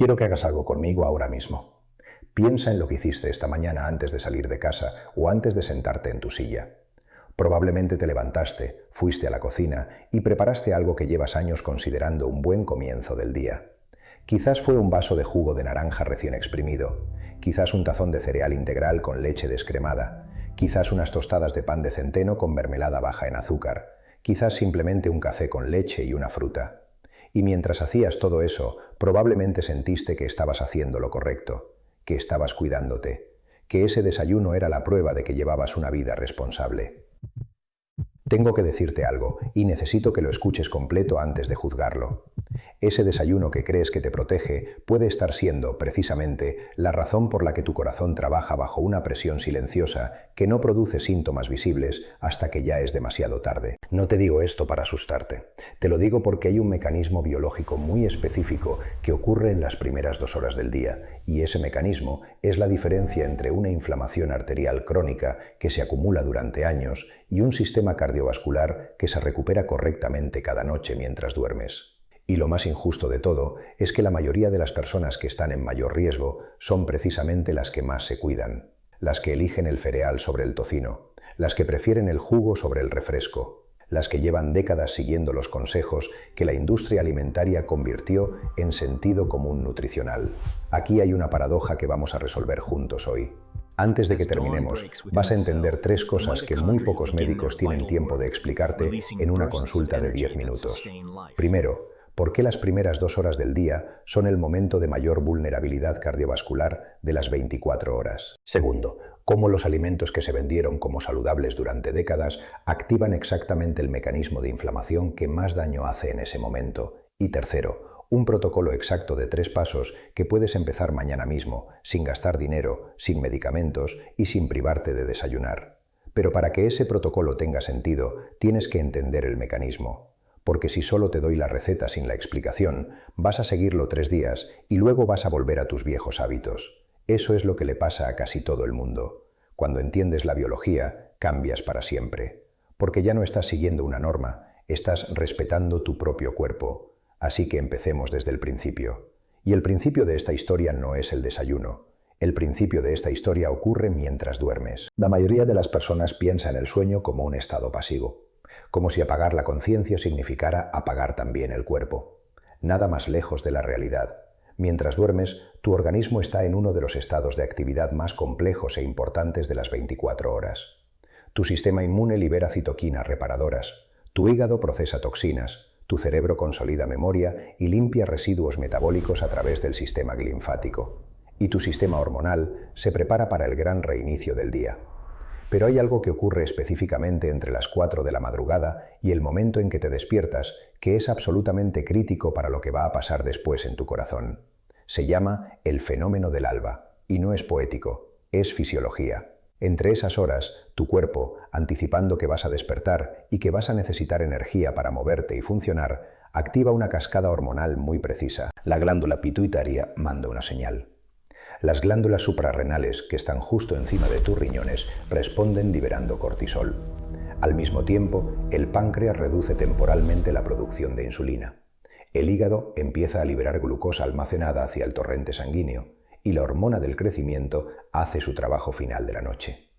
Quiero que hagas algo conmigo ahora mismo. Piensa en lo que hiciste esta mañana antes de salir de casa o antes de sentarte en tu silla. Probablemente te levantaste, fuiste a la cocina y preparaste algo que llevas años considerando un buen comienzo del día. Quizás fue un vaso de jugo de naranja recién exprimido, quizás un tazón de cereal integral con leche descremada, quizás unas tostadas de pan de centeno con mermelada baja en azúcar, quizás simplemente un café con leche y una fruta. Y mientras hacías todo eso, probablemente sentiste que estabas haciendo lo correcto, que estabas cuidándote, que ese desayuno era la prueba de que llevabas una vida responsable. Tengo que decirte algo, y necesito que lo escuches completo antes de juzgarlo. Ese desayuno que crees que te protege puede estar siendo, precisamente, la razón por la que tu corazón trabaja bajo una presión silenciosa que no produce síntomas visibles hasta que ya es demasiado tarde. No te digo esto para asustarte. Te lo digo porque hay un mecanismo biológico muy específico que ocurre en las primeras 2 horas del día, y ese mecanismo es la diferencia entre una inflamación arterial crónica que se acumula durante años y un sistema cardiovascular que se recupera correctamente cada noche mientras duermes. Y lo más injusto de todo es que la mayoría de las personas que están en mayor riesgo son precisamente las que más se cuidan, las que eligen el cereal sobre el tocino, las que prefieren el jugo sobre el refresco, las que llevan décadas siguiendo los consejos que la industria alimentaria convirtió en sentido común nutricional. Aquí hay una paradoja que vamos a resolver juntos hoy. Antes de que terminemos, vas a entender 3 cosas que muy pocos médicos tienen tiempo de explicarte en una consulta de 10 minutos. Primero, ¿por qué las primeras 2 horas del día son el momento de mayor vulnerabilidad cardiovascular de las 24 horas? Segundo, cómo los alimentos que se vendieron como saludables durante décadas activan exactamente el mecanismo de inflamación que más daño hace en ese momento. Y tercero, un protocolo exacto de 3 pasos que puedes empezar mañana mismo, sin gastar dinero, sin medicamentos y sin privarte de desayunar. Pero para que ese protocolo tenga sentido, tienes que entender el mecanismo. Porque si solo te doy la receta sin la explicación, vas a seguirlo 3 días y luego vas a volver a tus viejos hábitos. Eso es lo que le pasa a casi todo el mundo. Cuando entiendes la biología, cambias para siempre. Porque ya no estás siguiendo una norma, estás respetando tu propio cuerpo. Así que empecemos desde el principio. Y el principio de esta historia no es el desayuno. El principio de esta historia ocurre mientras duermes. La mayoría de las personas piensa en el sueño como un estado pasivo, como si apagar la conciencia significara apagar también el cuerpo. Nada más lejos de la realidad. Mientras duermes, tu organismo está en uno de los estados de actividad más complejos e importantes de las 24 horas. Tu sistema inmune libera citoquinas reparadoras, tu hígado procesa toxinas, tu cerebro consolida memoria y limpia residuos metabólicos a través del sistema linfático. Y tu sistema hormonal se prepara para el gran reinicio del día. Pero hay algo que ocurre específicamente entre las 4 de la madrugada y el momento en que te despiertas, que es absolutamente crítico para lo que va a pasar después en tu corazón. Se llama el fenómeno del alba, y no es poético, es fisiología. Entre esas horas, tu cuerpo, anticipando que vas a despertar y que vas a necesitar energía para moverte y funcionar, activa una cascada hormonal muy precisa. La glándula pituitaria manda una señal. Las glándulas suprarrenales, que están justo encima de tus riñones, responden liberando cortisol. Al mismo tiempo, el páncreas reduce temporalmente la producción de insulina. El hígado empieza a liberar glucosa almacenada hacia el torrente sanguíneo, y la hormona del crecimiento hace su trabajo final de la noche.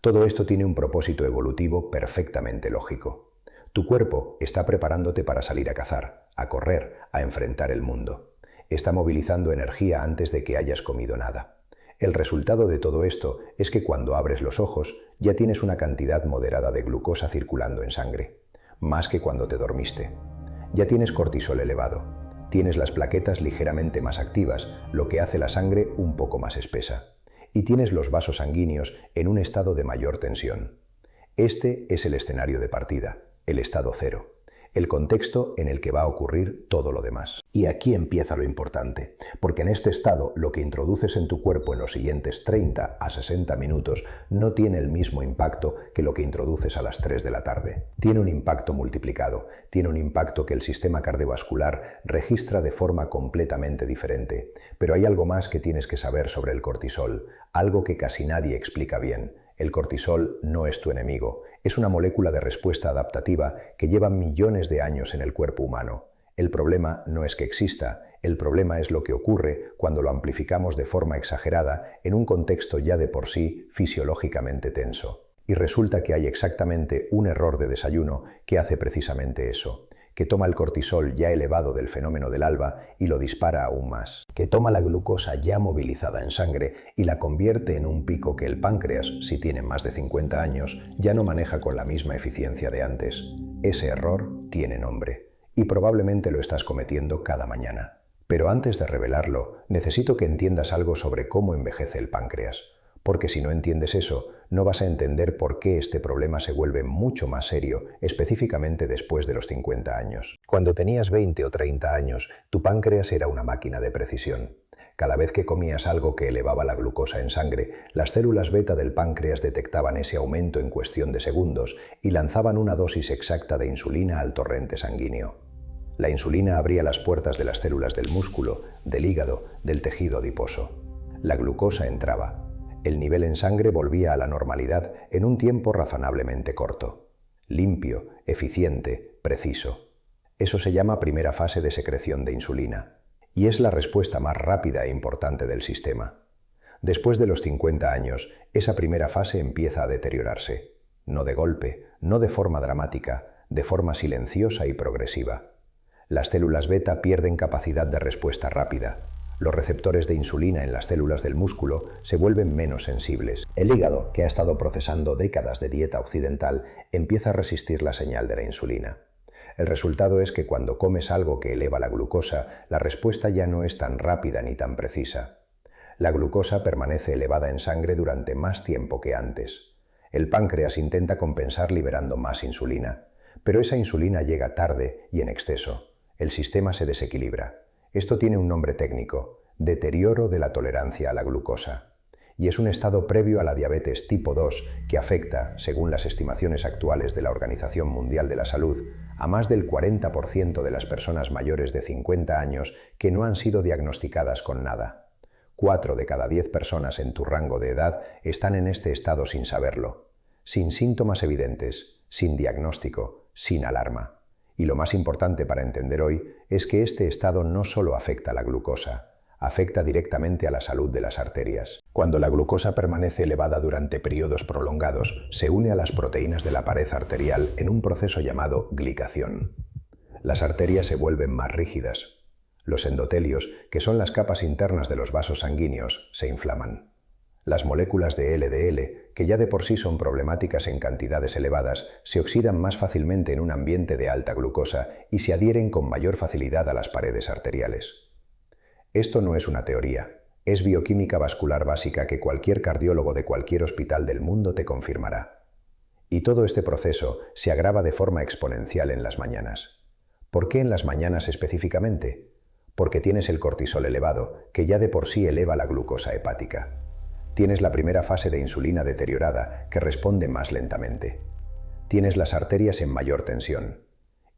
Todo esto tiene un propósito evolutivo perfectamente lógico. Tu cuerpo está preparándote para salir a cazar, a correr, a enfrentar el mundo. Está movilizando energía antes de que hayas comido nada. El resultado de todo esto es que cuando abres los ojos ya tienes una cantidad moderada de glucosa circulando en sangre, más que cuando te dormiste. Ya tienes cortisol elevado. Tienes las plaquetas ligeramente más activas, lo que hace la sangre un poco más espesa. Y tienes los vasos sanguíneos en un estado de mayor tensión. Este es el escenario de partida, el estado cero. El contexto en el que va a ocurrir todo lo demás. Y aquí empieza lo importante, porque en este estado lo que introduces en tu cuerpo en los siguientes 30 a 60 minutos no tiene el mismo impacto que lo que introduces a las 3 de la tarde. Tiene un impacto multiplicado, tiene un impacto que el sistema cardiovascular registra de forma completamente diferente. Pero hay algo más que tienes que saber sobre el cortisol, algo que casi nadie explica bien. El cortisol no es tu enemigo, es una molécula de respuesta adaptativa que lleva millones de años en el cuerpo humano. El problema no es que exista, El problema es lo que ocurre cuando lo amplificamos de forma exagerada en un contexto ya de por sí fisiológicamente tenso. Y resulta que hay exactamente un error de desayuno que hace precisamente eso, que toma el cortisol ya elevado del fenómeno del alba y lo dispara aún más, que toma la glucosa ya movilizada en sangre y la convierte en un pico que el páncreas, si tiene más de 50 años, ya no maneja con la misma eficiencia de antes. Ese error tiene nombre, y probablemente lo estás cometiendo cada mañana. Pero antes de revelarlo, necesito que entiendas algo sobre cómo envejece el páncreas, porque si no entiendes eso, no vas a entender por qué este problema se vuelve mucho más serio, específicamente después de los 50 años. Cuando tenías 20 o 30 años, tu páncreas era una máquina de precisión. Cada vez que comías algo que elevaba la glucosa en sangre, las células beta del páncreas detectaban ese aumento en cuestión de segundos y lanzaban una dosis exacta de insulina al torrente sanguíneo. La insulina abría las puertas de las células del músculo, del hígado, del tejido adiposo. La glucosa entraba. El nivel en sangre volvía a la normalidad en un tiempo razonablemente corto. Limpio, eficiente, preciso. Eso se llama primera fase de secreción de insulina, y es la respuesta más rápida e importante del sistema. Después de los 50 años, esa primera fase empieza a deteriorarse. No de golpe, no de forma dramática, de forma silenciosa y progresiva. Las células beta pierden capacidad de respuesta rápida. Los receptores de insulina en las células del músculo se vuelven menos sensibles. El hígado, que ha estado procesando décadas de dieta occidental, empieza a resistir la señal de la insulina. El resultado es que cuando comes algo que eleva la glucosa, la respuesta ya no es tan rápida ni tan precisa. La glucosa permanece elevada en sangre durante más tiempo que antes. El páncreas intenta compensar liberando más insulina, pero esa insulina llega tarde y en exceso. El sistema se desequilibra. Esto tiene un nombre técnico, deterioro de la tolerancia a la glucosa. Y es un estado previo a la diabetes tipo 2 que afecta, según las estimaciones actuales de la Organización Mundial de la Salud, a más del 40% de las personas mayores de 50 años que no han sido diagnosticadas con nada. 4 de cada 10 personas en tu rango de edad están en este estado sin saberlo, sin síntomas evidentes, sin diagnóstico, sin alarma. Y lo más importante para entender hoy es que este estado no solo afecta a la glucosa, afecta directamente a la salud de las arterias. Cuando la glucosa permanece elevada durante periodos prolongados, se une a las proteínas de la pared arterial en un proceso llamado glicación. Las arterias se vuelven más rígidas. Los endotelios, que son las capas internas de los vasos sanguíneos, se inflaman. Las moléculas de LDL, que ya de por sí son problemáticas en cantidades elevadas, se oxidan más fácilmente en un ambiente de alta glucosa y se adhieren con mayor facilidad a las paredes arteriales. Esto no es una teoría, es bioquímica vascular básica que cualquier cardiólogo de cualquier hospital del mundo te confirmará. Y todo este proceso se agrava de forma exponencial en las mañanas. ¿Por qué en las mañanas específicamente? Porque tienes el cortisol elevado, que ya de por sí eleva la glucosa hepática. Tienes la primera fase de insulina deteriorada, que responde más lentamente. Tienes las arterias en mayor tensión.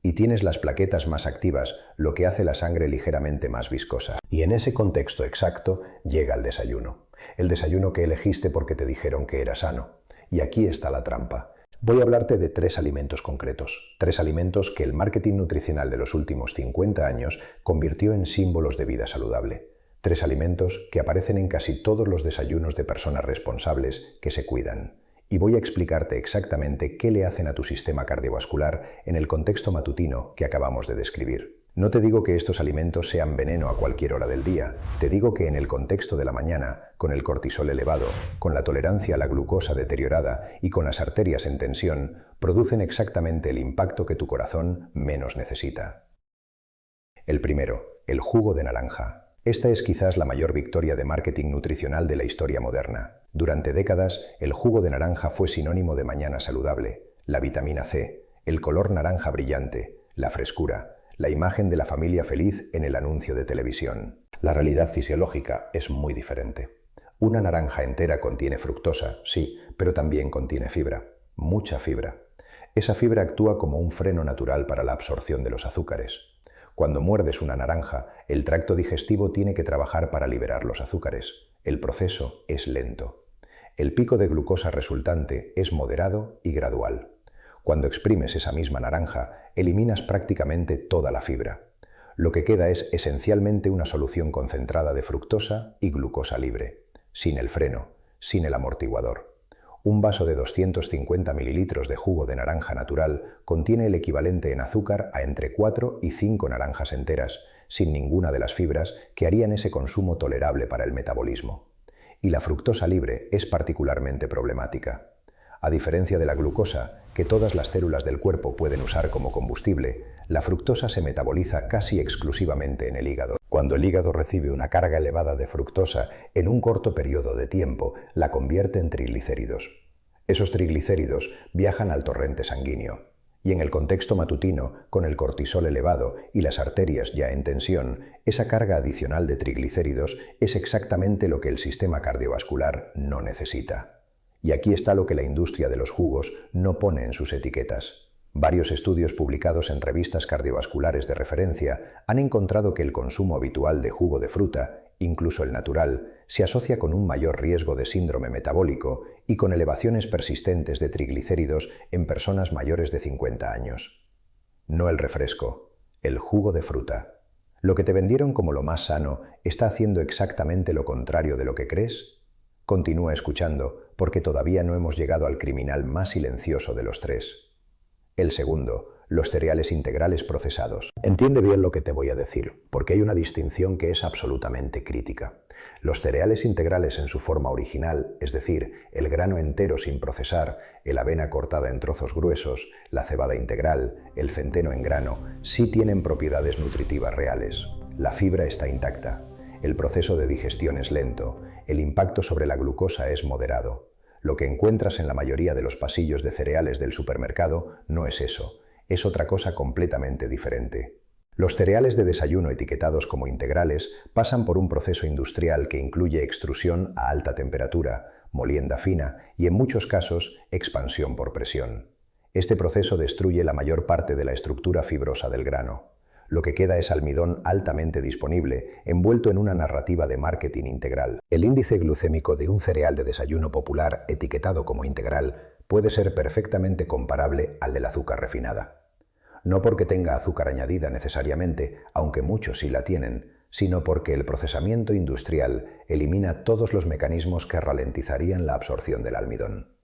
Y tienes las plaquetas más activas, lo que hace la sangre ligeramente más viscosa. Y en ese contexto exacto llega el desayuno. El desayuno que elegiste porque te dijeron que era sano. Y aquí está la trampa. Voy a hablarte de 3 alimentos concretos. 3 alimentos que el marketing nutricional de los últimos 50 años convirtió en símbolos de vida saludable. 3 alimentos que aparecen en casi todos los desayunos de personas responsables que se cuidan. Y voy a explicarte exactamente qué le hacen a tu sistema cardiovascular en el contexto matutino que acabamos de describir. No te digo que estos alimentos sean veneno a cualquier hora del día, te digo que en el contexto de la mañana, con el cortisol elevado, con la tolerancia a la glucosa deteriorada y con las arterias en tensión, producen exactamente el impacto que tu corazón menos necesita. El primero, el jugo de naranja. Esta es quizás la mayor victoria de marketing nutricional de la historia moderna. Durante décadas, el jugo de naranja fue sinónimo de mañana saludable, la vitamina C, el color naranja brillante, la frescura, la imagen de la familia feliz en el anuncio de televisión. La realidad fisiológica es muy diferente. Una naranja entera contiene fructosa, sí, pero también contiene fibra, mucha fibra. Esa fibra actúa como un freno natural para la absorción de los azúcares. Cuando muerdes una naranja, el tracto digestivo tiene que trabajar para liberar los azúcares. El proceso es lento. El pico de glucosa resultante es moderado y gradual. Cuando exprimes esa misma naranja, eliminas prácticamente toda la fibra. Lo que queda es esencialmente una solución concentrada de fructosa y glucosa libre, sin el freno, sin el amortiguador. Un vaso de 250 mililitros de jugo de naranja natural contiene el equivalente en azúcar a entre 4 y 5 naranjas enteras, sin ninguna de las fibras que harían ese consumo tolerable para el metabolismo. Y la fructosa libre es particularmente problemática. A diferencia de la glucosa, que todas las células del cuerpo pueden usar como combustible, la fructosa se metaboliza casi exclusivamente en el hígado. Cuando el hígado recibe una carga elevada de fructosa en un corto periodo de tiempo, la convierte en triglicéridos. Esos triglicéridos viajan al torrente sanguíneo. Y en el contexto matutino, con el cortisol elevado y las arterias ya en tensión, esa carga adicional de triglicéridos es exactamente lo que el sistema cardiovascular no necesita. Y aquí está lo que la industria de los jugos no pone en sus etiquetas. Varios estudios publicados en revistas cardiovasculares de referencia han encontrado que el consumo habitual de jugo de fruta, incluso el natural, se asocia con un mayor riesgo de síndrome metabólico y con elevaciones persistentes de triglicéridos en personas mayores de 50 años. No el refresco, el jugo de fruta. ¿Lo que te vendieron como lo más sano está haciendo exactamente lo contrario de lo que crees? Continúa escuchando, porque todavía no hemos llegado al criminal más silencioso de los tres. El segundo, los cereales integrales procesados. Entiende bien lo que te voy a decir, porque hay una distinción que es absolutamente crítica. Los cereales integrales en su forma original, es decir, el grano entero sin procesar, el avena cortada en trozos gruesos, la cebada integral, el centeno en grano, sí tienen propiedades nutritivas reales. La fibra está intacta. El proceso de digestión es lento. El impacto sobre la glucosa es moderado. Lo que encuentras en la mayoría de los pasillos de cereales del supermercado no es eso, es otra cosa completamente diferente. Los cereales de desayuno etiquetados como integrales pasan por un proceso industrial que incluye extrusión a alta temperatura, molienda fina y en muchos casos expansión por presión. Este proceso destruye la mayor parte de la estructura fibrosa del grano. Lo que queda es almidón altamente disponible, envuelto en una narrativa de marketing integral. El índice glucémico de un cereal de desayuno popular etiquetado como integral puede ser perfectamente comparable al del azúcar refinada. No porque tenga azúcar añadida necesariamente, aunque muchos sí la tienen, sino porque el procesamiento industrial elimina todos los mecanismos que ralentizarían la absorción del almidón.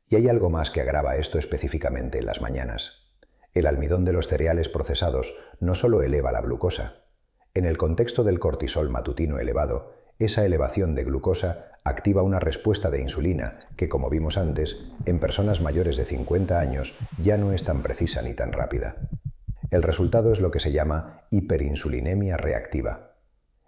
Y hay algo más que agrava esto específicamente en las mañanas. El almidón de los cereales procesados no solo eleva la glucosa. En el contexto del cortisol matutino elevado, esa elevación de glucosa activa una respuesta de insulina que, como vimos antes, en personas mayores de 50 años ya no es tan precisa ni tan rápida. El resultado es lo que se llama hiperinsulinemia reactiva.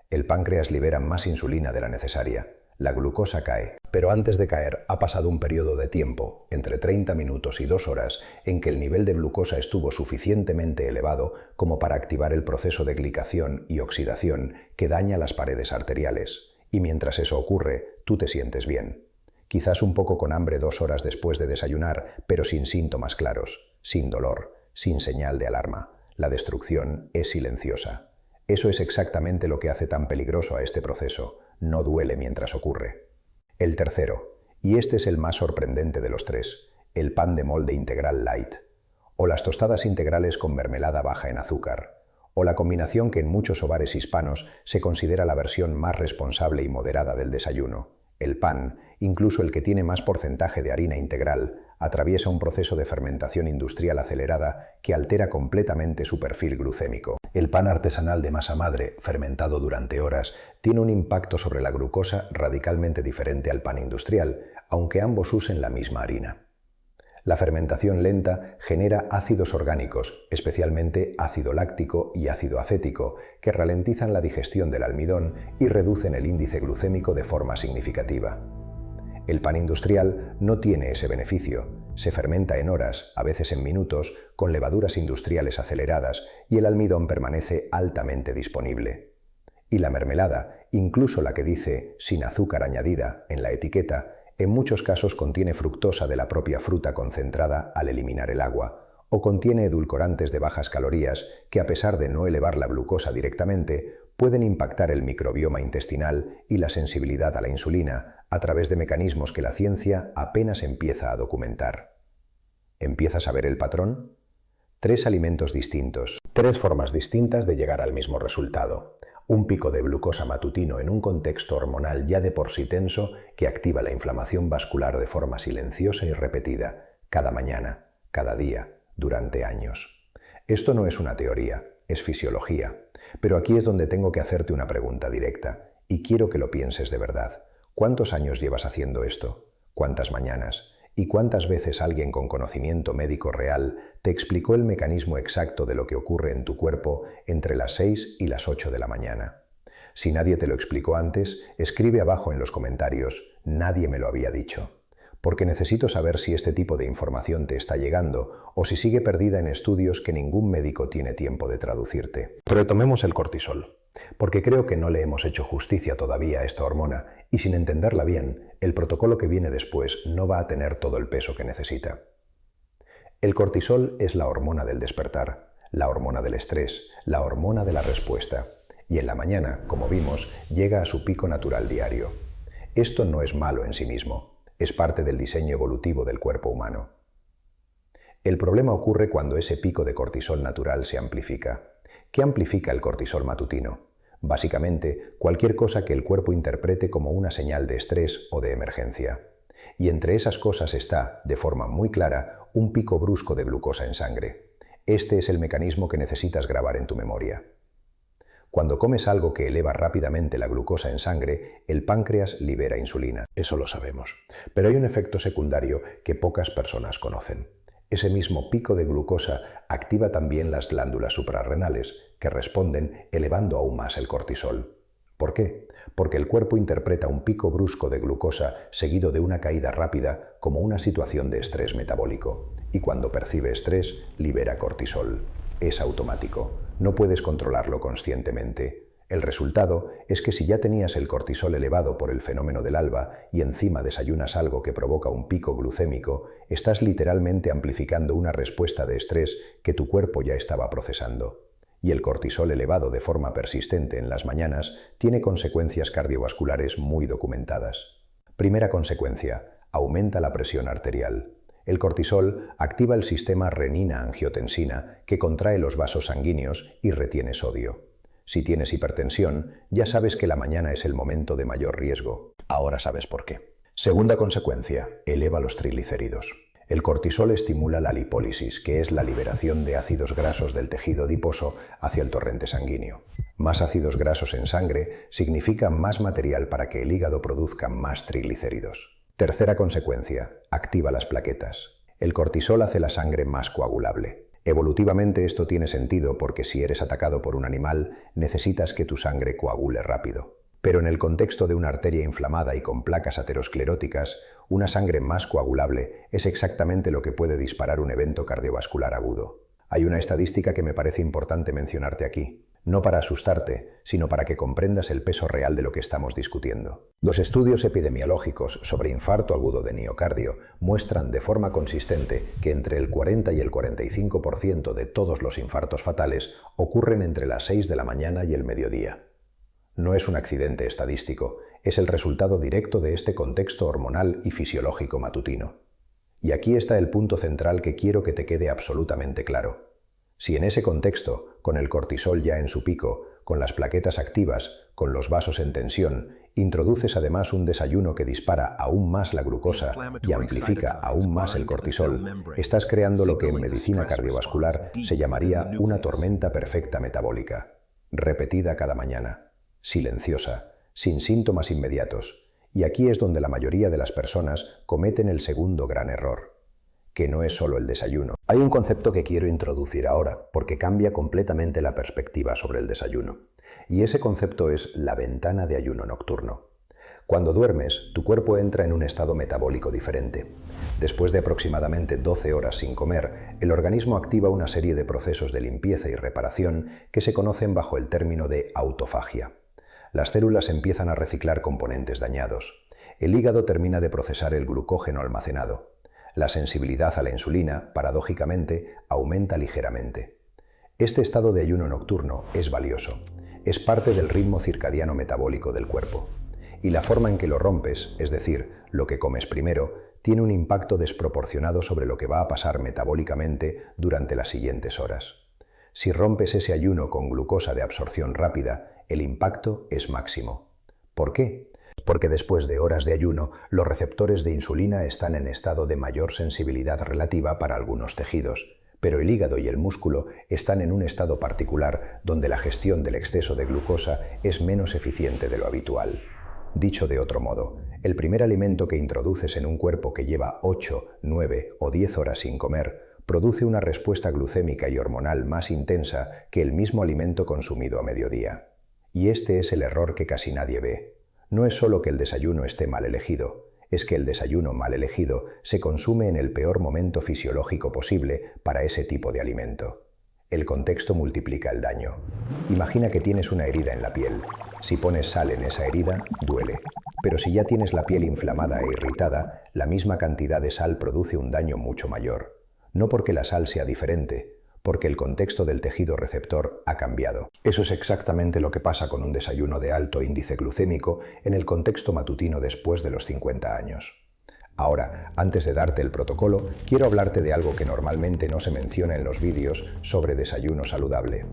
El páncreas libera más insulina de la necesaria. La glucosa cae, pero antes de caer ha pasado un periodo de tiempo, entre 30 minutos y 2 horas, en que el nivel de glucosa estuvo suficientemente elevado como para activar el proceso de glicación y oxidación que daña las paredes arteriales. Y mientras eso ocurre, tú te sientes bien. Quizás un poco con hambre 2 horas después de desayunar, pero sin síntomas claros, sin dolor, sin señal de alarma. La destrucción es silenciosa. Eso es exactamente lo que hace tan peligroso a este proceso. No duele mientras ocurre. El tercero, y este es el más sorprendente de los tres, el pan de molde integral light, o las tostadas integrales con mermelada baja en azúcar, o la combinación que en muchos hogares hispanos se considera la versión más responsable y moderada del desayuno. El pan, incluso el que tiene más porcentaje de harina integral, atraviesa un proceso de fermentación industrial acelerada que altera completamente su perfil glucémico. El pan artesanal de masa madre, fermentado durante horas, tiene un impacto sobre la glucosa radicalmente diferente al pan industrial, aunque ambos usen la misma harina. La fermentación lenta genera ácidos orgánicos, especialmente ácido láctico y ácido acético, que ralentizan la digestión del almidón y reducen el índice glucémico de forma significativa. El pan industrial no tiene ese beneficio. Se fermenta en horas, a veces en minutos, con levaduras industriales aceleradas y el almidón permanece altamente disponible. Y la mermelada, incluso la que dice sin azúcar añadida en la etiqueta, en muchos casos contiene fructosa de la propia fruta concentrada al eliminar el agua, o contiene edulcorantes de bajas calorías que, a pesar de no elevar la glucosa directamente, pueden impactar el microbioma intestinal y la sensibilidad a la insulina a través de mecanismos que la ciencia apenas empieza a documentar. ¿Empiezas a ver el patrón? 3 alimentos distintos, 3 formas distintas de llegar al mismo resultado. Un pico de glucosa matutino en un contexto hormonal ya de por sí tenso que activa la inflamación vascular de forma silenciosa y repetida, cada mañana, cada día, durante años. Esto no es una teoría, es fisiología. Pero aquí es donde tengo que hacerte una pregunta directa, y quiero que lo pienses de verdad. ¿Cuántos años llevas haciendo esto? ¿Cuántas mañanas? ¿Y cuántas veces alguien con conocimiento médico real te explicó el mecanismo exacto de lo que ocurre en tu cuerpo entre las 6 y las 8 de la mañana? Si nadie te lo explicó antes, escribe abajo en los comentarios, nadie me lo había dicho. Porque necesito saber si este tipo de información te está llegando o si sigue perdida en estudios que ningún médico tiene tiempo de traducirte. Retomemos el cortisol, porque creo que no le hemos hecho justicia todavía a esta hormona y sin entenderla bien, el protocolo que viene después no va a tener todo el peso que necesita. El cortisol es la hormona del despertar, la hormona del estrés, la hormona de la respuesta. Y en la mañana, como vimos, llega a su pico natural diario. Esto no es malo en sí mismo. Es parte del diseño evolutivo del cuerpo humano. El problema ocurre cuando ese pico de cortisol natural se amplifica. ¿Qué amplifica el cortisol matutino? Básicamente, cualquier cosa que el cuerpo interprete como una señal de estrés o de emergencia. Y entre esas cosas está, de forma muy clara, un pico brusco de glucosa en sangre. Este es el mecanismo que necesitas grabar en tu memoria. Cuando comes algo que eleva rápidamente la glucosa en sangre, el páncreas libera insulina. Eso lo sabemos. Pero hay un efecto secundario que pocas personas conocen. Ese mismo pico de glucosa activa también las glándulas suprarrenales, que responden elevando aún más el cortisol. ¿Por qué? Porque el cuerpo interpreta un pico brusco de glucosa seguido de una caída rápida como una situación de estrés metabólico. Y cuando percibe estrés, libera cortisol. Es automático. No puedes controlarlo conscientemente. El resultado es que si ya tenías el cortisol elevado por el fenómeno del alba y encima desayunas algo que provoca un pico glucémico, estás literalmente amplificando una respuesta de estrés que tu cuerpo ya estaba procesando. Y el cortisol elevado de forma persistente en las mañanas tiene consecuencias cardiovasculares muy documentadas. Primera consecuencia, aumenta la presión arterial. El cortisol activa el sistema renina-angiotensina que contrae los vasos sanguíneos y retiene sodio. Si tienes hipertensión, ya sabes que la mañana es el momento de mayor riesgo. Ahora sabes por qué. Segunda consecuencia, eleva los triglicéridos. El cortisol estimula la lipólisis, que es la liberación de ácidos grasos del tejido adiposo hacia el torrente sanguíneo. Más ácidos grasos en sangre significa más material para que el hígado produzca más triglicéridos. Tercera consecuencia, activa las plaquetas. El cortisol hace la sangre más coagulable. Evolutivamente esto tiene sentido porque si eres atacado por un animal, necesitas que tu sangre coagule rápido. Pero en el contexto de una arteria inflamada y con placas ateroscleróticas, una sangre más coagulable es exactamente lo que puede disparar un evento cardiovascular agudo. Hay una estadística que me parece importante mencionarte aquí. No para asustarte, sino para que comprendas el peso real de lo que estamos discutiendo. Los estudios epidemiológicos sobre infarto agudo de miocardio muestran de forma consistente que entre el 40 y el 45% de todos los infartos fatales ocurren entre las 6 de la mañana y el mediodía. No es un accidente estadístico, es el resultado directo de este contexto hormonal y fisiológico matutino. Y aquí está el punto central que quiero que te quede absolutamente claro. Si en ese contexto, con el cortisol ya en su pico, con las plaquetas activas, con los vasos en tensión, introduces además un desayuno que dispara aún más la glucosa y amplifica aún más el cortisol, estás creando lo que en medicina cardiovascular se llamaría una tormenta perfecta metabólica, repetida cada mañana, silenciosa, sin síntomas inmediatos. Y aquí es donde la mayoría de las personas cometen el segundo gran error, que no es solo el desayuno. Hay un concepto que quiero introducir ahora, porque cambia completamente la perspectiva sobre el desayuno. Y ese concepto es la ventana de ayuno nocturno. Cuando duermes, tu cuerpo entra en un estado metabólico diferente. Después de aproximadamente 12 horas sin comer, el organismo activa una serie de procesos de limpieza y reparación que se conocen bajo el término de autofagia. Las células empiezan a reciclar componentes dañados. El hígado termina de procesar el glucógeno almacenado. La sensibilidad a la insulina, paradójicamente, aumenta ligeramente. Este estado de ayuno nocturno es valioso. Es parte del ritmo circadiano metabólico del cuerpo. Y la forma en que lo rompes, es decir, lo que comes primero, tiene un impacto desproporcionado sobre lo que va a pasar metabólicamente durante las siguientes horas. Si rompes ese ayuno con glucosa de absorción rápida, el impacto es máximo. ¿Por qué? Porque después de horas de ayuno, los receptores de insulina están en estado de mayor sensibilidad relativa para algunos tejidos, pero el hígado y el músculo están en un estado particular donde la gestión del exceso de glucosa es menos eficiente de lo habitual. Dicho de otro modo, el primer alimento que introduces en un cuerpo que lleva 8, 9 o 10 horas sin comer produce una respuesta glucémica y hormonal más intensa que el mismo alimento consumido a mediodía. Y este es el error que casi nadie ve. No es solo que el desayuno esté mal elegido, es que el desayuno mal elegido se consume en el peor momento fisiológico posible para ese tipo de alimento. El contexto multiplica el daño. Imagina que tienes una herida en la piel. Si pones sal en esa herida, duele. Pero si ya tienes la piel inflamada e irritada, la misma cantidad de sal produce un daño mucho mayor. No porque la sal sea diferente, porque el contexto del tejido receptor ha cambiado. Eso es exactamente lo que pasa con un desayuno de alto índice glucémico en el contexto matutino después de los 50 años. Ahora, antes de darte el protocolo, quiero hablarte de algo que normalmente no se menciona en los vídeos sobre desayuno saludable.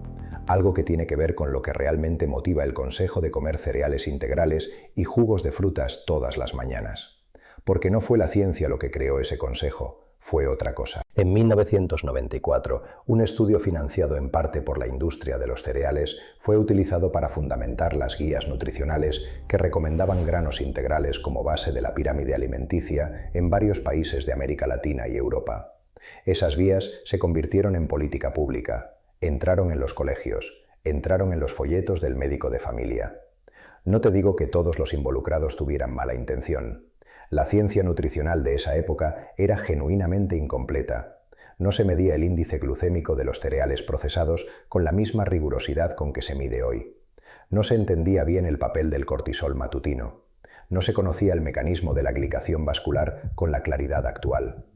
Algo que tiene que ver con lo que realmente motiva el consejo de comer cereales integrales y jugos de frutas todas las mañanas. Porque no fue la ciencia lo que creó ese consejo, fue otra cosa. En 1994, un estudio financiado en parte por la industria de los cereales fue utilizado para fundamentar las guías nutricionales que recomendaban granos integrales como base de la pirámide alimenticia en varios países de América Latina y Europa. Esas guías se convirtieron en política pública, entraron en los colegios, entraron en los folletos del médico de familia. No te digo que todos los involucrados tuvieran mala intención. La ciencia nutricional de esa época era genuinamente incompleta. No se medía el índice glucémico de los cereales procesados con la misma rigurosidad con que se mide hoy. No se entendía bien el papel del cortisol matutino. No se conocía el mecanismo de la glicación vascular con la claridad actual.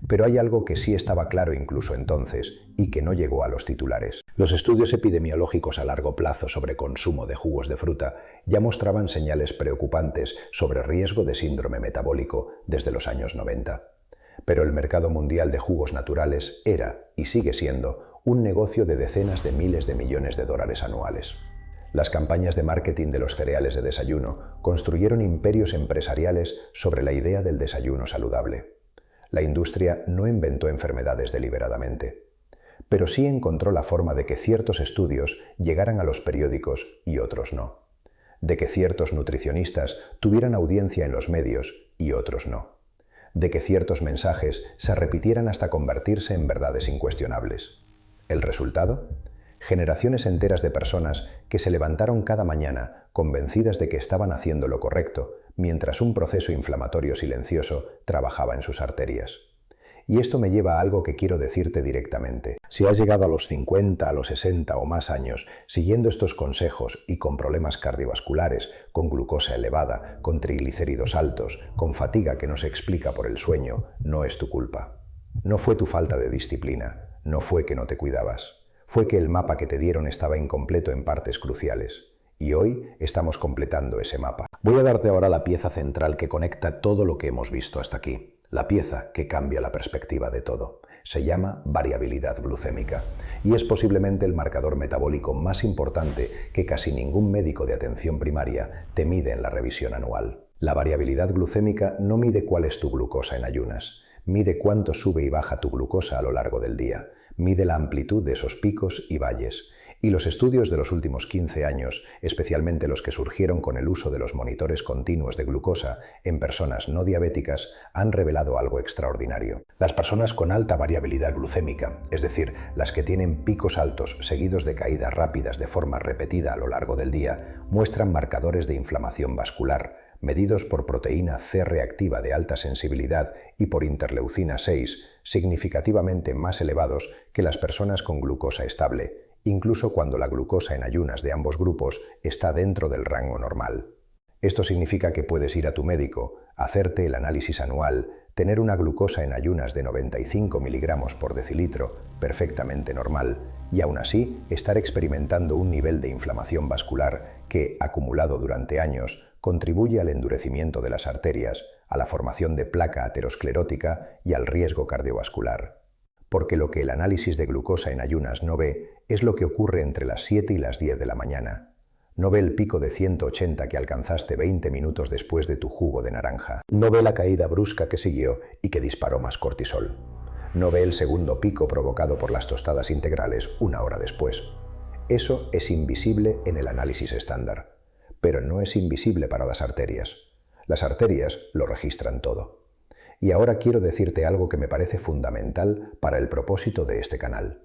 Pero hay algo que sí estaba claro incluso entonces y que no llegó a los titulares. Los estudios epidemiológicos a largo plazo sobre consumo de jugos de fruta ya mostraban señales preocupantes sobre riesgo de síndrome metabólico desde los años 90. Pero el mercado mundial de jugos naturales era, y sigue siendo, un negocio de decenas de miles de millones de dólares anuales. Las campañas de marketing de los cereales de desayuno construyeron imperios empresariales sobre la idea del desayuno saludable. La industria no inventó enfermedades deliberadamente, pero sí encontró la forma de que ciertos estudios llegaran a los periódicos y otros no, de que ciertos nutricionistas tuvieran audiencia en los medios y otros no, de que ciertos mensajes se repitieran hasta convertirse en verdades incuestionables. ¿El resultado? Generaciones enteras de personas que se levantaron cada mañana convencidas de que estaban haciendo lo correcto, mientras un proceso inflamatorio silencioso trabajaba en sus arterias. Y esto me lleva a algo que quiero decirte directamente. Si has llegado a los 50, a los 60 o más años siguiendo estos consejos y con problemas cardiovasculares, con glucosa elevada, con triglicéridos altos, con fatiga que no se explica por el sueño, no es tu culpa. No fue tu falta de disciplina, no fue que no te cuidabas. Fue que el mapa que te dieron estaba incompleto en partes cruciales. Y hoy estamos completando ese mapa. Voy a darte ahora la pieza central que conecta todo lo que hemos visto hasta aquí. La pieza que cambia la perspectiva de todo. Se llama variabilidad glucémica. Y es posiblemente el marcador metabólico más importante que casi ningún médico de atención primaria te mide en la revisión anual. La variabilidad glucémica no mide cuál es tu glucosa en ayunas. Mide cuánto sube y baja tu glucosa a lo largo del día. Mide la amplitud de esos picos y valles. Y los estudios de los últimos 15 años, especialmente los que surgieron con el uso de los monitores continuos de glucosa en personas no diabéticas, han revelado algo extraordinario. Las personas con alta variabilidad glucémica, es decir, las que tienen picos altos seguidos de caídas rápidas de forma repetida a lo largo del día, muestran marcadores de inflamación vascular, medidos por proteína C reactiva de alta sensibilidad y por interleucina 6, significativamente más elevados que las personas con glucosa estable, incluso cuando la glucosa en ayunas de ambos grupos está dentro del rango normal. Esto significa que puedes ir a tu médico, hacerte el análisis anual, tener una glucosa en ayunas de 95 miligramos por decilitro, perfectamente normal, y aún así estar experimentando un nivel de inflamación vascular que, acumulado durante años, contribuye al endurecimiento de las arterias, a la formación de placa aterosclerótica y al riesgo cardiovascular. Porque lo que el análisis de glucosa en ayunas no ve es lo que ocurre entre las 7 y las 10 de la mañana. No ve el pico de 180 que alcanzaste 20 minutos después de tu jugo de naranja. No ve la caída brusca que siguió y que disparó más cortisol. No ve el segundo pico provocado por las tostadas integrales una hora después. Eso es invisible en el análisis estándar, pero no es invisible para las arterias. Las arterias lo registran todo. Y ahora quiero decirte algo que me parece fundamental para el propósito de este canal.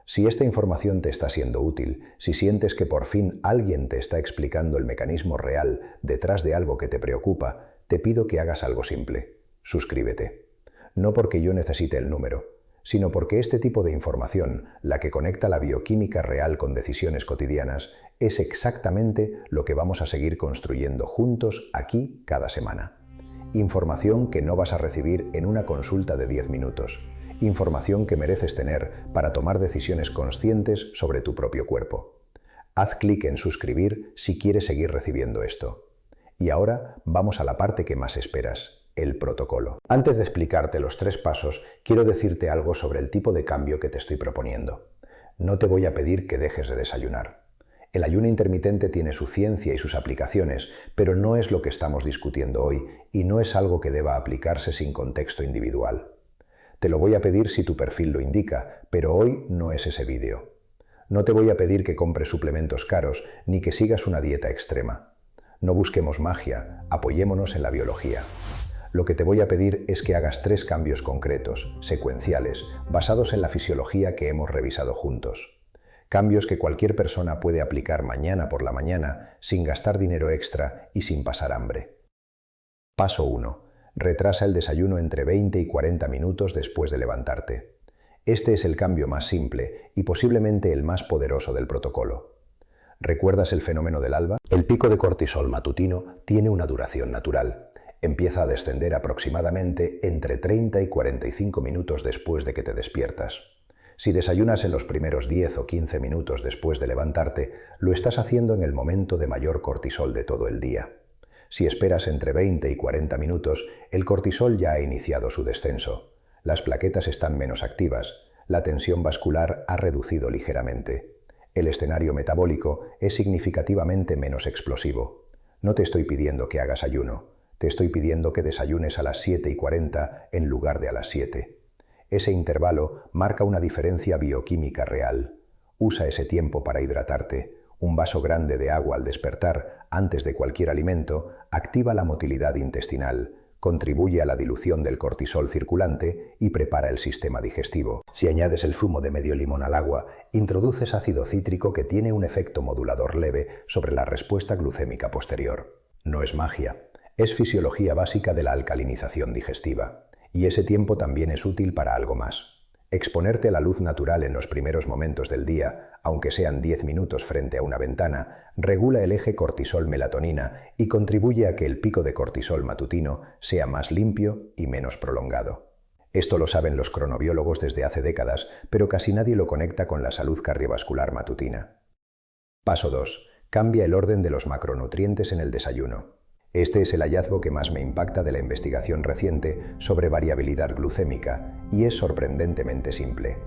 Si esta información te está siendo útil, si sientes que por fin alguien te está explicando el mecanismo real detrás de algo que te preocupa, te pido que hagas algo simple. Suscríbete. No porque yo necesite el número, sino porque este tipo de información, la que conecta la bioquímica real con decisiones cotidianas, es exactamente lo que vamos a seguir construyendo juntos aquí cada semana. Información que no vas a recibir en una consulta de 10 minutos. Información que mereces tener para tomar decisiones conscientes sobre tu propio cuerpo. Haz clic en suscribir si quieres seguir recibiendo esto. Y ahora vamos a la parte que más esperas, el protocolo. Antes de explicarte los 3 pasos, quiero decirte algo sobre el tipo de cambio que te estoy proponiendo. No te voy a pedir que dejes de desayunar. El ayuno intermitente tiene su ciencia y sus aplicaciones, pero no es lo que estamos discutiendo hoy y no es algo que deba aplicarse sin contexto individual. Te lo voy a pedir si tu perfil lo indica, pero hoy no es ese vídeo. No te voy a pedir que compres suplementos caros ni que sigas una dieta extrema. No busquemos magia, apoyémonos en la biología. Lo que te voy a pedir es que hagas 3 cambios concretos, secuenciales, basados en la fisiología que hemos revisado juntos. Cambios que cualquier persona puede aplicar mañana por la mañana sin gastar dinero extra y sin pasar hambre. Paso 1. Retrasa el desayuno entre 20 y 40 minutos después de levantarte. Este es el cambio más simple y posiblemente el más poderoso del protocolo. ¿Recuerdas el fenómeno del alba? El pico de cortisol matutino tiene una duración natural. Empieza a descender aproximadamente entre 30 y 45 minutos después de que te despiertas. Si desayunas en los primeros 10 o 15 minutos después de levantarte, lo estás haciendo en el momento de mayor cortisol de todo el día. Si esperas entre 20 y 40 minutos, el cortisol ya ha iniciado su descenso. Las plaquetas están menos activas, la tensión vascular ha reducido ligeramente. El escenario metabólico es significativamente menos explosivo. No te estoy pidiendo que hagas ayuno, te estoy pidiendo que desayunes a las 7:40 en lugar de a las 7. Ese intervalo marca una diferencia bioquímica real. Usa ese tiempo para hidratarte. Un vaso grande de agua al despertar, antes de cualquier alimento, activa la motilidad intestinal, contribuye a la dilución del cortisol circulante y prepara el sistema digestivo. Si añades el zumo de medio limón al agua, introduces ácido cítrico que tiene un efecto modulador leve sobre la respuesta glucémica posterior. No es magia, es fisiología básica de la alcalinización digestiva. Y ese tiempo también es útil para algo más. Exponerte a la luz natural en los primeros momentos del día, aunque sean 10 minutos frente a una ventana, regula el eje cortisol-melatonina y contribuye a que el pico de cortisol matutino sea más limpio y menos prolongado. Esto lo saben los cronobiólogos desde hace décadas, pero casi nadie lo conecta con la salud cardiovascular matutina. Paso 2. Cambia el orden de los macronutrientes en el desayuno. Este es el hallazgo que más me impacta de la investigación reciente sobre variabilidad glucémica y es sorprendentemente simple.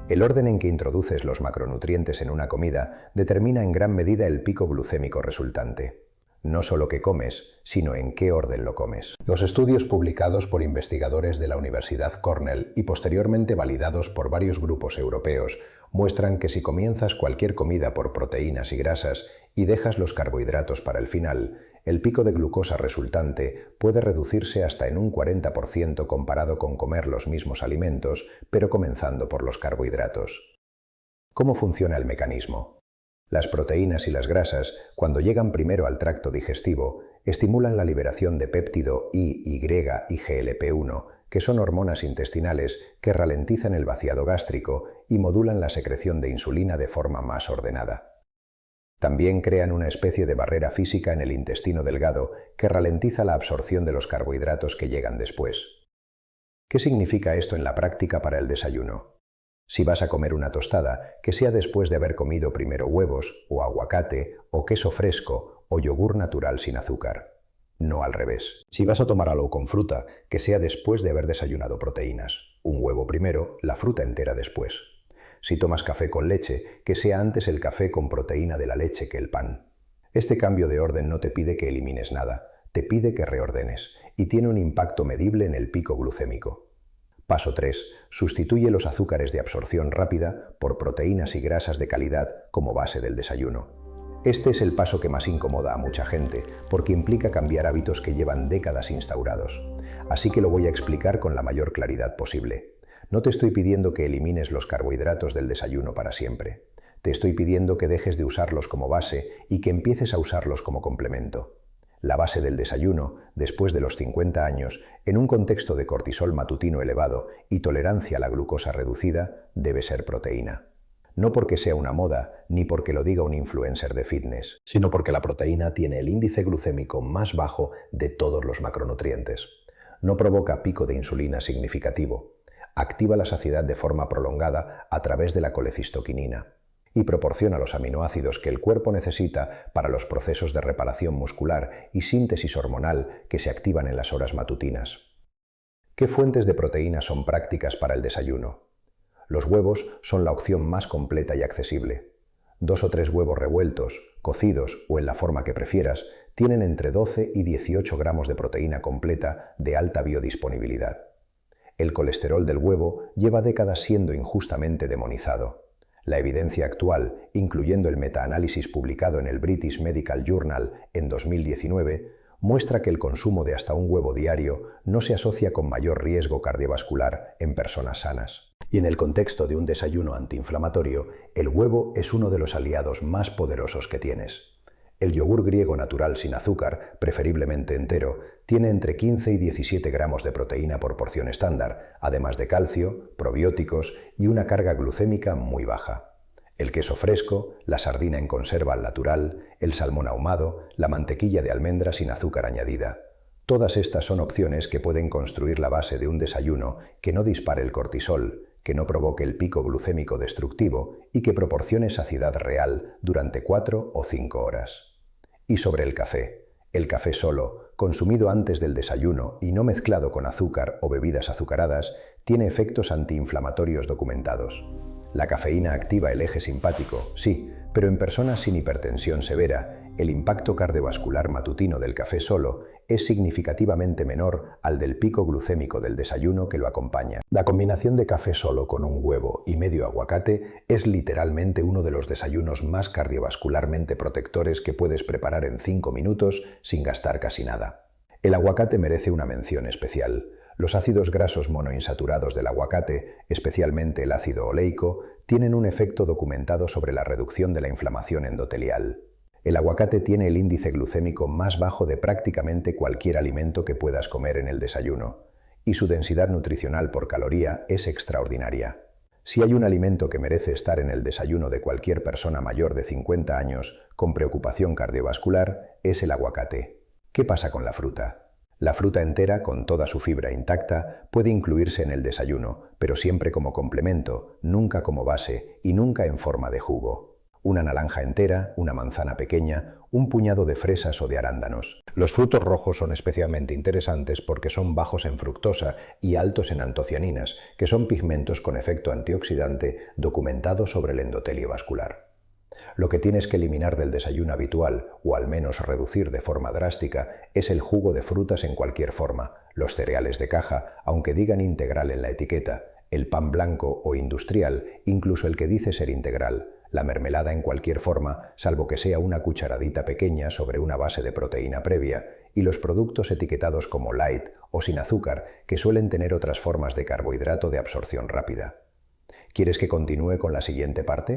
El orden en que introduces los macronutrientes en una comida determina en gran medida el pico glucémico resultante. No solo qué comes, sino en qué orden lo comes. Los estudios publicados por investigadores de la Universidad Cornell y posteriormente validados por varios grupos europeos muestran que si comienzas cualquier comida por proteínas y grasas y dejas los carbohidratos para el final, el pico de glucosa resultante puede reducirse hasta en un 40% comparado con comer los mismos alimentos, pero comenzando por los carbohidratos. ¿Cómo funciona el mecanismo? Las proteínas y las grasas, cuando llegan primero al tracto digestivo, estimulan la liberación de péptido I, Y y GLP-1, que son hormonas intestinales que ralentizan el vaciado gástrico y modulan la secreción de insulina de forma más ordenada. También crean una especie de barrera física en el intestino delgado que ralentiza la absorción de los carbohidratos que llegan después. ¿Qué significa esto en la práctica para el desayuno? Si vas a comer una tostada, que sea después de haber comido primero huevos, o aguacate, o queso fresco, o yogur natural sin azúcar. no al revés. Si vas a tomar algo con fruta, que sea después de haber desayunado proteínas. Un huevo primero, la fruta entera después. Si tomas café con leche, que sea antes el café con proteína de la leche que el pan. Este cambio de orden no te pide que elimines nada, te pide que reordenes, y tiene un impacto medible en el pico glucémico. Paso 3. Sustituye los azúcares de absorción rápida por proteínas y grasas de calidad como base del desayuno. Este es el paso que más incomoda a mucha gente, porque implica cambiar hábitos que llevan décadas instaurados. Así que lo voy a explicar con la mayor claridad posible. No te estoy pidiendo que elimines los carbohidratos del desayuno para siempre. Te estoy pidiendo que dejes de usarlos como base y que empieces a usarlos como complemento. La base del desayuno, después de los 50 años, en un contexto de cortisol matutino elevado y tolerancia a la glucosa reducida, debe ser proteína. No porque sea una moda, ni porque lo diga un influencer de fitness, sino porque la proteína tiene el índice glucémico más bajo de todos los macronutrientes. No provoca pico de insulina significativo. Activa la saciedad de forma prolongada a través de la colecistoquinina y proporciona los aminoácidos que el cuerpo necesita para los procesos de reparación muscular y síntesis hormonal que se activan en las horas matutinas. ¿Qué fuentes de proteína son prácticas para el desayuno? Los huevos son la opción más completa y accesible. 2 o 3 huevos revueltos, cocidos o en la forma que prefieras, tienen entre 12 y 18 gramos de proteína completa de alta biodisponibilidad. El colesterol del huevo lleva décadas siendo injustamente demonizado. La evidencia actual, incluyendo el metaanálisis publicado en el British Medical Journal en 2019, muestra que el consumo de hasta un huevo diario no se asocia con mayor riesgo cardiovascular en personas sanas. Y en el contexto de un desayuno antiinflamatorio, el huevo es uno de los aliados más poderosos que tienes. El yogur griego natural sin azúcar, preferiblemente entero, tiene entre 15 y 17 gramos de proteína por porción estándar, además de calcio, probióticos y una carga glucémica muy baja. El queso fresco, la sardina en conserva al natural, el salmón ahumado, la mantequilla de almendra sin azúcar añadida. Todas estas son opciones que pueden construir la base de un desayuno que no dispare el cortisol, que no provoque el pico glucémico destructivo y que proporcione saciedad real durante 4 o 5 horas. Y sobre el café solo, consumido antes del desayuno y no mezclado con azúcar o bebidas azucaradas, tiene efectos antiinflamatorios documentados. La cafeína activa el eje simpático, sí, pero en personas sin hipertensión severa, el impacto cardiovascular matutino del café solo es significativamente menor al del pico glucémico del desayuno que lo acompaña. La combinación de café solo con un huevo y medio aguacate es literalmente uno de los desayunos más cardiovascularmente protectores que puedes preparar en 5 minutos sin gastar casi nada. El aguacate merece una mención especial. Los ácidos grasos monoinsaturados del aguacate, especialmente el ácido oleico, tienen un efecto documentado sobre la reducción de la inflamación endotelial. El aguacate tiene el índice glucémico más bajo de prácticamente cualquier alimento que puedas comer en el desayuno, y su densidad nutricional por caloría es extraordinaria. Si hay un alimento que merece estar en el desayuno de cualquier persona mayor de 50 años con preocupación cardiovascular, es el aguacate. ¿Qué pasa con la fruta? La fruta entera, con toda su fibra intacta, puede incluirse en el desayuno, pero siempre como complemento, nunca como base y nunca en forma de jugo. Una naranja entera, una manzana pequeña, un puñado de fresas o de arándanos. Los frutos rojos son especialmente interesantes porque son bajos en fructosa y altos en antocianinas, que son pigmentos con efecto antioxidante documentado sobre el endotelio vascular. Lo que tienes que eliminar del desayuno habitual, o al menos reducir de forma drástica, es el jugo de frutas en cualquier forma, los cereales de caja, aunque digan integral en la etiqueta, el pan blanco o industrial, incluso el que dice ser integral, la mermelada en cualquier forma, salvo que sea una cucharadita pequeña sobre una base de proteína previa, y los productos etiquetados como light o sin azúcar, que suelen tener otras formas de carbohidrato de absorción rápida. ¿Quieres que continúe con la siguiente parte?